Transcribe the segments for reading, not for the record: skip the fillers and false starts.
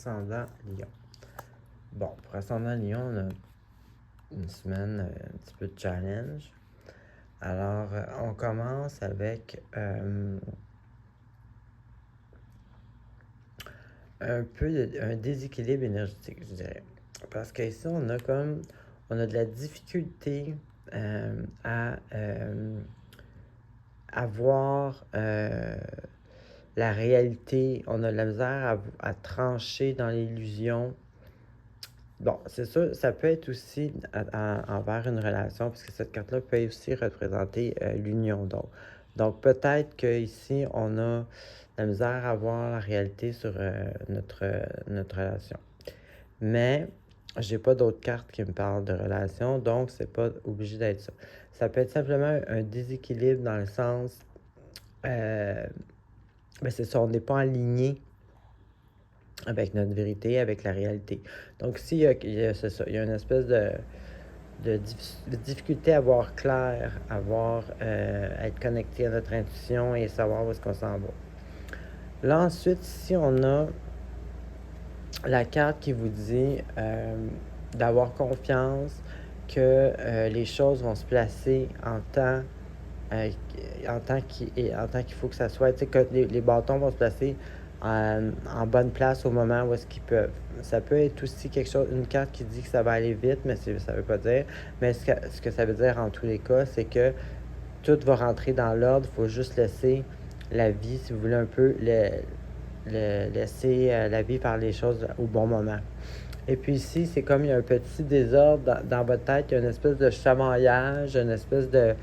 ascendant Lion. Bon, pour ascendant Lion, on a une semaine un petit peu de challenge. Alors, on commence avec un déséquilibre énergétique, je dirais. Parce qu'ici, on a de la difficulté à voir la réalité. On a de la misère à trancher dans l'illusion. Bon, c'est sûr, ça peut être aussi envers une relation, parce que cette carte-là peut aussi représenter l'union. Donc peut-être qu'ici, on a la misère à voir la réalité sur notre relation. Mais j'ai pas d'autres cartes qui me parlent de relation, donc c'est pas obligé d'être ça. Ça peut être simplement un déséquilibre dans le sens, c'est ça, on n'est pas aligné avec notre vérité, avec la réalité. Donc, c'est ça, il y a une espèce de difficulté à voir clair, à être connecté à notre intuition et savoir où est-ce qu'on s'en va. Là, ensuite, ici, on a la carte qui vous dit d'avoir confiance que les choses vont se placer en temps qu'il faut que ça soit, tu sais, que les bâtons vont se placer en bonne place au moment où est-ce qu'ils peuvent. Ça peut être aussi une carte qui dit que ça va aller vite, mais ça veut pas dire. Mais ce que ça veut dire en tous les cas, c'est que tout va rentrer dans l'ordre. Il faut juste laisser la vie, si vous voulez, un peu laisser la vie faire les choses au bon moment. Et puis ici, c'est comme il y a un petit désordre dans votre tête, il y a une espèce de chamaillage, une espèce de...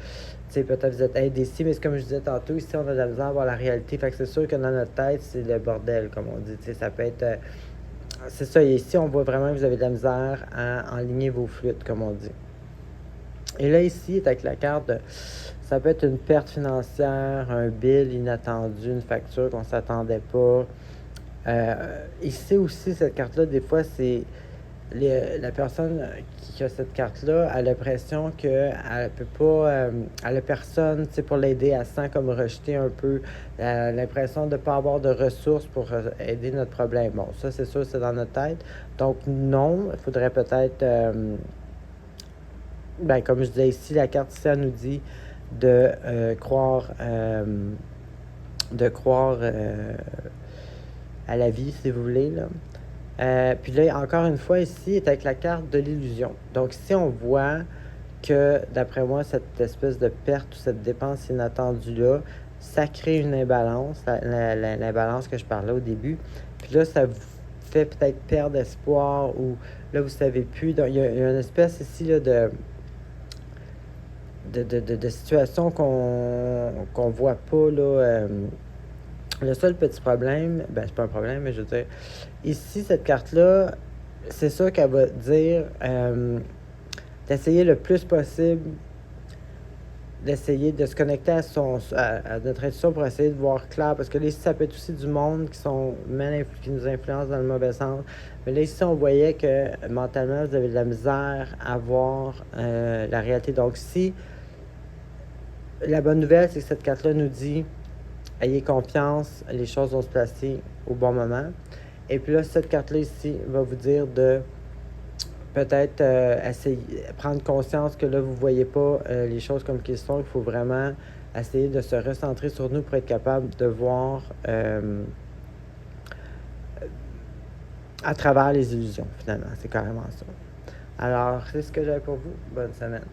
Tu sais, peut-être vous êtes indécis, mais c'est comme je disais tantôt, ici, on a de la misère à voir la réalité. Fait que c'est sûr que dans notre tête, c'est le bordel, comme on dit. Tu sais, ça peut être... c'est ça, et ici, on voit vraiment que vous avez de la misère à enligner vos flûtes, comme on dit. Et là, ici, avec la carte, ça peut être une perte financière, un bill inattendu, une facture qu'on ne s'attendait pas. Ici aussi, cette carte-là, des fois, c'est la personne qui a cette carte-là a l'impression qu'elle peut pas, elle a personne pour l'aider. Elle se sent comme rejetée un peu. Elle a l'impression de ne pas avoir de ressources pour aider notre problème. Bon, ça, c'est sûr, c'est dans notre tête. Donc, non, il faudrait peut-être... comme je disais ici, la carte ici, elle nous dit de croire à la vie, si vous voulez, là. Puis là, encore une fois, ici, est avec la carte de l'illusion. Donc, ici, on voit que, d'après moi, cette espèce de perte ou cette dépense inattendue-là, ça crée une imbalance, l'imbalance que je parlais au début. Puis là, ça vous fait peut-être perdre espoir ou là, vous ne savez plus. Donc, il y a une espèce ici là, de situation qu'on voit pas, là. Le seul petit problème, c'est pas un problème, mais je veux dire, ici, cette carte-là, c'est sûr qu'elle va dire d'essayer le plus possible d'essayer de se connecter à notre intuition pour essayer de voir clair. Parce que là, ici, ça peut être aussi du monde qui nous influence dans le mauvais sens. Mais là, ici, on voyait que mentalement, vous avez de la misère à voir la réalité. Donc, si la bonne nouvelle, c'est que cette carte-là nous dit ayez confiance, les choses vont se placer au bon moment. Et puis là, cette carte-là ici va vous dire de peut-être prendre conscience que là, vous ne voyez pas les choses comme qu'elles sont. Il faut vraiment essayer de se recentrer sur nous pour être capable de voir à travers les illusions, finalement. C'est carrément ça. Alors, c'est ce que j'avais pour vous. Bonne semaine.